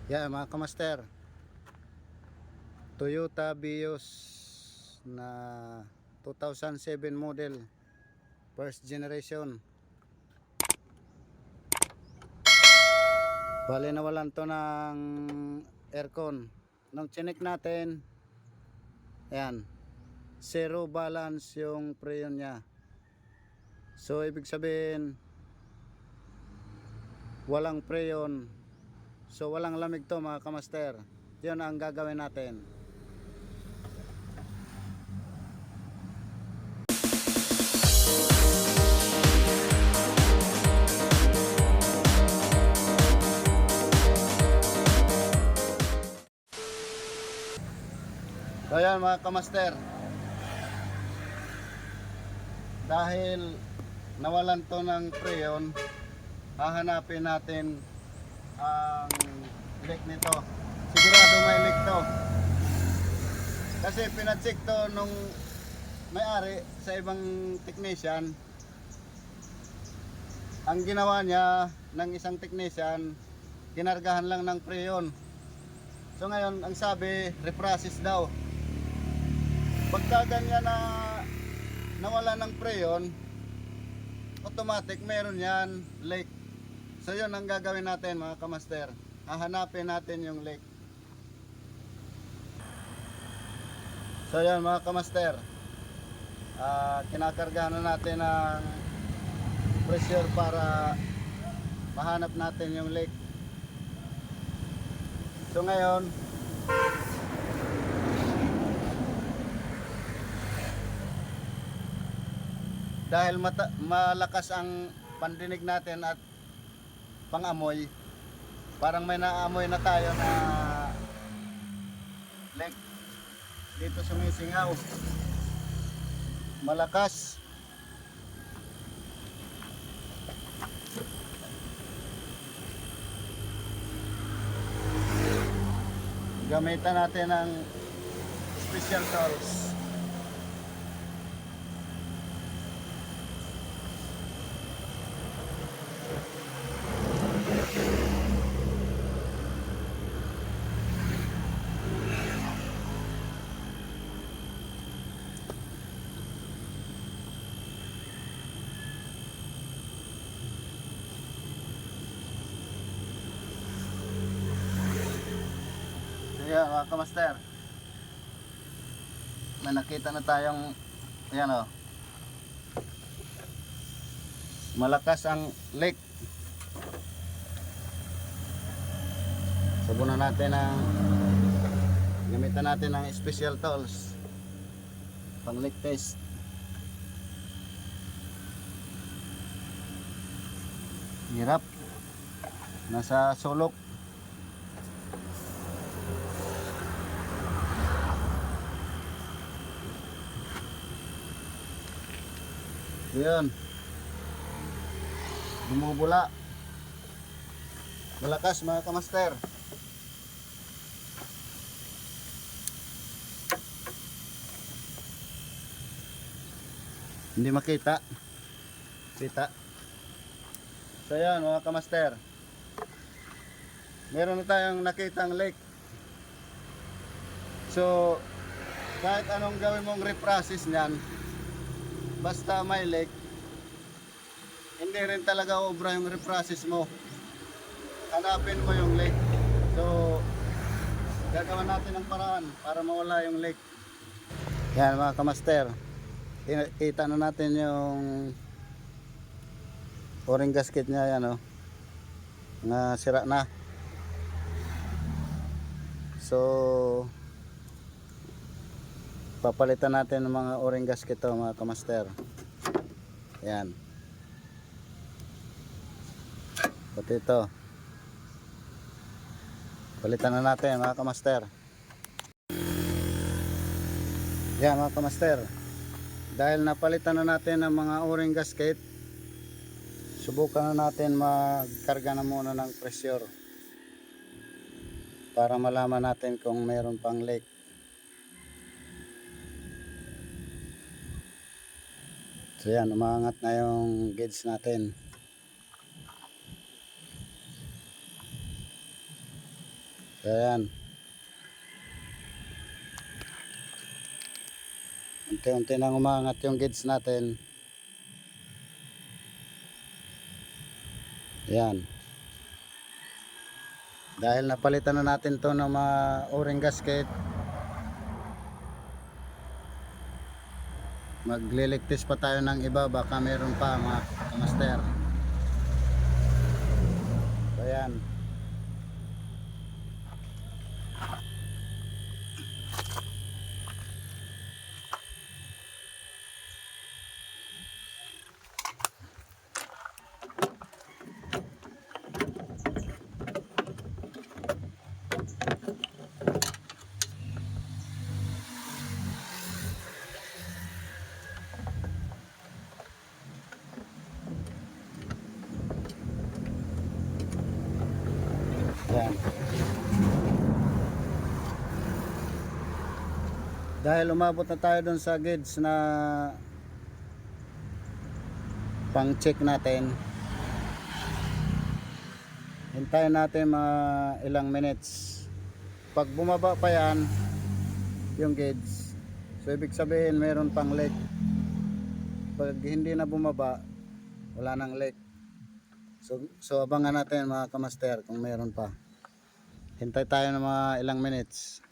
Yan mga kamaster, Toyota Vios na 2007 model, first generation. Bale nawalan to ng aircon. Nung chinek natin, ayan, zero balance yung preyon nya. So ibig sabihin walang preyon, so walang lamig to mga kamaster. Yun ang gagawin natin. So ayan mga kamaster, dahil nawalan to ng preyon, hahanapin natin ang leak nito. Sigurado may leak to, kasi pinacheck to nung may-ari sa ibang technician. Ang ginawa niya ng isang technician, kinargahan lang ng preyon. So ngayon ang sabi, reprocess daw. Pagka ganyan na nawala ng preyon, automatic meron yan leak. So yun ang gagawin natin mga kamaster, hahanapin natin yung leak. So yun mga kamaster, kinakargahan na natin ng pressure para mahanap natin yung leak. So ngayon, dahil malakas ang pandinig natin at pangamoy, parang may naamoy na tayo na leak dito, sumisingaw malakas. Gamitan natin ng special tools. Ayan mga kamaster, may nakita na tayong, ayan o, malakas ang leak. Sabunan natin ang, gamitan natin ng special tools pang leak test. Hirap, nasa sulok. Ayan, bumubula malakas mga kamaster. Hindi makita kita. So ayan mga kamaster, meron na tayong nakitang leak. So kahit anong gawin mong reprocess nyan, basta may leak, hindi rin talaga obra yung reprocess mo. Hanapin mo yung leak. So gagawin natin ng paraan para mawala yung leak. Yan mga kamaster, kita na natin yung o-ring gasket nya. Yan o, na sira na. So papalitan natin ng mga o-ring gasket to mga kamaster. Yan, pati ito palitan na natin mga kamaster. Yan mga kamaster, dahil napalitan na natin ang mga o-ring gasket, subukan na natin magkarga na muna ng pressure para malaman natin kung meron pang leak. So yan, umaangat na yung gauge natin. Ayan. Unti-unti nang umangat yung gauge natin. Ayan. Dahil napalitan na natin to ng mga o-ring gasket, magliligtis pa tayo ng iba, baka meron pa mga kamaster. Ayan. Ayan. Dahil umabot na tayo dun sa gauge na pang check natin, hintayin natin mga ilang minutes. Pag bumaba pa yan yung gauge, so ibig sabihin meron pang leak. Pag hindi na bumaba, wala nang leak. So abangan natin mga kamaster kung meron pa. Hintay tayo ng mga ilang minutes.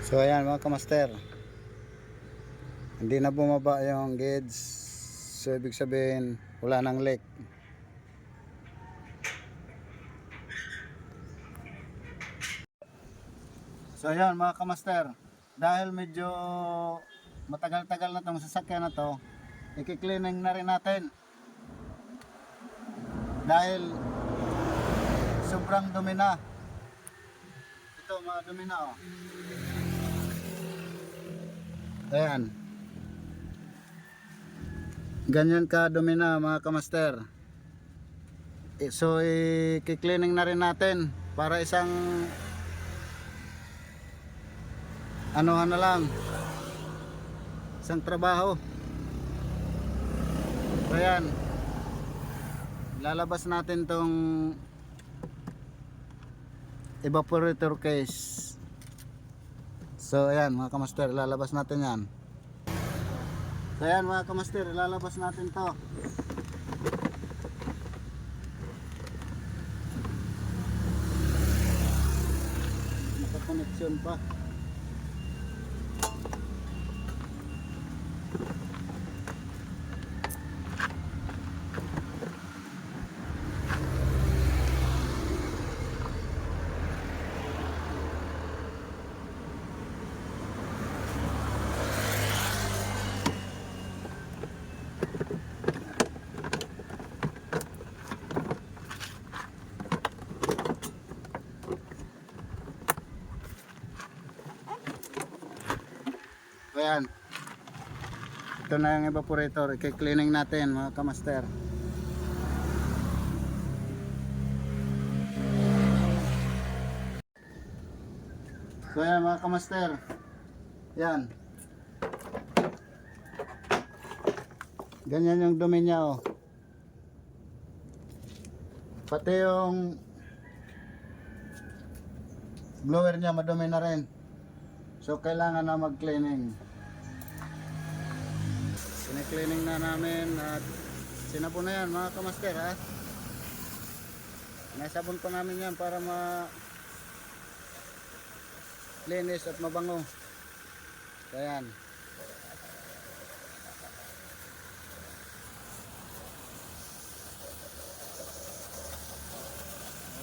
So ayan mga kamaster, hindi na bumaba yung gauge, so ibig sabihin wala nang leak. So ayan mga kamaster, dahil medyo matagal-tagal na itong sasakyan na to, i-cleaning na rin natin. Dahil sobrang dumi na. Ito mga dumi na oh. Ayan. Ganyan ka dumi na mga kamaster. So i-cleaning na rin natin para isang anuhan na lang, isang trabaho. Ayan, lalabas natin tong evaporator case. So ayan mga kamaster, lalabas natin yan. So ayan mga kamaster, lalabas natin to. Naka-connection pa. Ayan, ito na yung evaporator, i-cleaning natin mga kamaster. So ayan mga kamaster, yan, ganyan yung dumi niya oh. Pati yung blower niya madumi na rin, so kailangan na mag-cleaning. Sine-cleaning na namin at sinabon na yan mga kamaster ha. Nasabon pa namin yan para linis at mabango. So yan.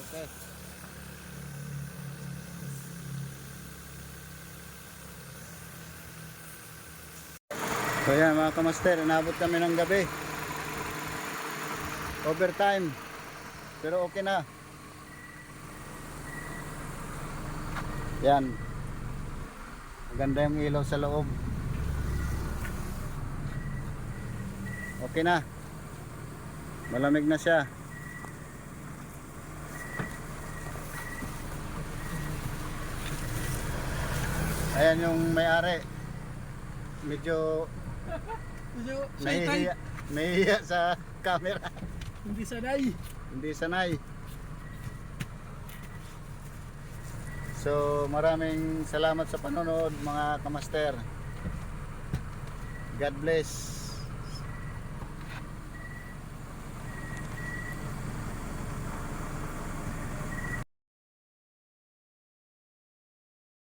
Okay. So yan mga kamaster, inabot kami ng gabi. Overtime. Pero okay na. Yan. Maganda yung ilaw sa loob. Okay na. Malamig na siya. Ayan yung may-ari. Medyo nahihiya sa camera. Hindi sanay. Hindi sanay. So maraming salamat sa panonood mga kamaster. God bless.